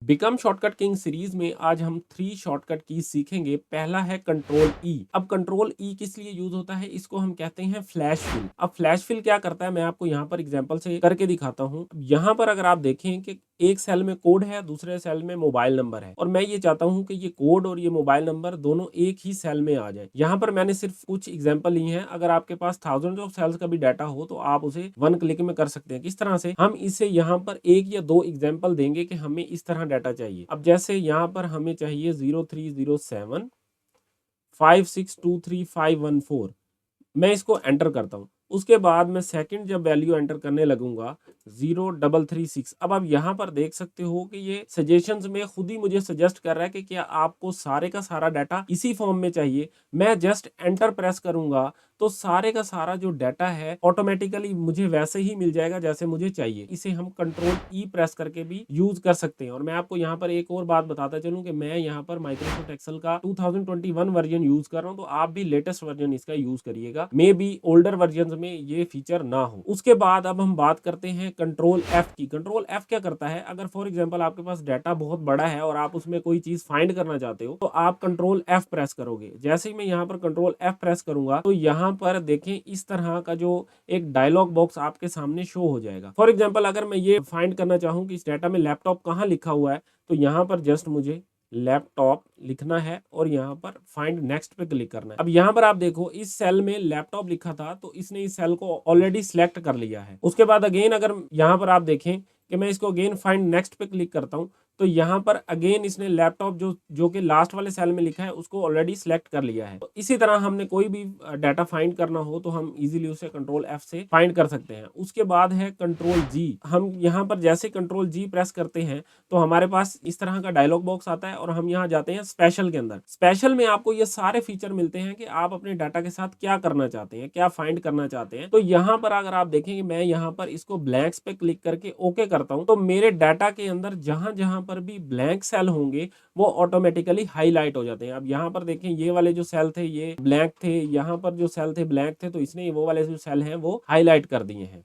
Become shortcut king series में आज हम 3 शॉर्टकट कीज सीखेंगे। पहला है कंट्रोल ई। अब कंट्रोल ई किस लिए यूज होता है, इसको हम कहते हैं फ्लैश फिल। अब फ्लैश फिल क्या करता है, मैं आपको यहाँ पर एग्जांपल से करके दिखाता हूँ। यहाँ पर अगर आप देखें कि एक सेल में कोड है, दूसरे सेल में मोबाइल नंबर है, और मैं ये चाहता हूँ कि ये कोड और ये मोबाइल नंबर दोनों एक ही सेल में आ जाए। यहाँ पर मैंने सिर्फ कुछ एग्जांपल लिए हैं। अगर आपके पास थाउजेंड ऑफ सेल्स का भी डाटा हो तो आप उसे वन क्लिक में कर सकते हैं। किस तरह से, हम इसे यहाँ पर एक या दो एग्जांपल देंगे कि हमें इस तरह डाटा चाहिए। अब जैसे यहाँ पर हमें चाहिए 030756235514। मैं इसको एंटर करता हूँ। उसके बाद मैं सेकंड जब वैल्यू एंटर करने लगूंगा 0336। अब आप यहाँ पर देख सकते हो कि ये सजेशंस में खुद ही मुझे सजेस्ट कर रहा है कि क्या आपको सारे का सारा डाटा इसी फॉर्म में चाहिए। मैं जस्ट एंटर प्रेस करूंगा तो सारे का सारा जो डाटा है ऑटोमेटिकली मुझे वैसे ही मिल जाएगा जैसे मुझे चाहिए। इसे हम कंट्रोल ई प्रेस करके भी यूज कर सकते हैं। और मैं आपको यहाँ पर एक और बात बताता चलूं कि मैं यहाँ पर माइक्रोसॉफ्ट एक्सेल का 2021 वर्जन यूज कर रहा हूँ, तो आप भी लेटेस्ट वर्जन इसका यूज करिएगा। मे बी ओल्डर वर्जन में ये फीचर ना हो। उसके बाद अब हम बात करते हैं कंट्रोल एफ की। कंट्रोल एफ क्या करता है, अगर फॉर एग्जाम्पल आपके पास डाटा बहुत बड़ा है और आप उसमें कोई चीज फाइंड करना चाहते हो तो आप कंट्रोल एफ प्रेस करोगे। जैसे ही मैं यहाँ पर कंट्रोल एफ प्रेस करूंगा तो यहाँ पर देखें इस तरह का जो एक डायलॉग बॉक्स आपके सामने शो हो जाएगा। फॉर एग्जाम्पल अगर मैं ये फाइंड करना चाहूँ कि इस डाटा में लैपटॉप कहाँ लिखा हुआ है, तो यहाँ पर जस्ट मुझे लैपटॉप लिखना है और यहाँ पर फाइंड नेक्स्ट पे क्लिक करना है। अब यहाँ पर आप देखो इस सेल में लैपटॉप लिखा था तो इसने इस सेल को ऑलरेडी सिलेक्ट कर लिया है। उसके बाद अगेन अगर यहाँ पर आप देखें कि मैं इसको अगेन फाइंड नेक्स्ट पे क्लिक करता हूँ तो यहाँ पर अगेन इसने लैपटॉप जो कि लास्ट वाले सेल में लिखा है उसको ऑलरेडी सिलेक्ट कर लिया है। तो इसी तरह हमने कोई भी डाटा फाइंड करना हो तो हम इजीली उसे कंट्रोल एफ से फाइंड कर सकते हैं। उसके बाद है कंट्रोल जी। हम यहाँ पर जैसे कंट्रोल जी प्रेस करते हैं तो हमारे पास इस तरह का डायलॉग बॉक्स आता है और हम यहाँ जाते हैं स्पेशल के अंदर। स्पेशल में आपको ये सारे फीचर मिलते हैं कि आप अपने डाटा के साथ क्या करना चाहते हैं, क्या फाइंड करना चाहते हैं। तो यहाँ पर अगर आप देखेंगे मैं यहाँ पर इसको ब्लैंक्स पे क्लिक करके ओके करता हूँ तो मेरे डाटा के अंदर जहां जहां पर भी ब्लैंक सेल होंगे वो ऑटोमेटिकली हाईलाइट हो जाते हैं। अब यहाँ पर देखें ये वाले जो सेल थे ये ब्लैंक थे, यहाँ पर जो सेल थे ब्लैंक थे, तो इसने वो वाले जो सेल हैं वो हाईलाइट कर दिए हैं।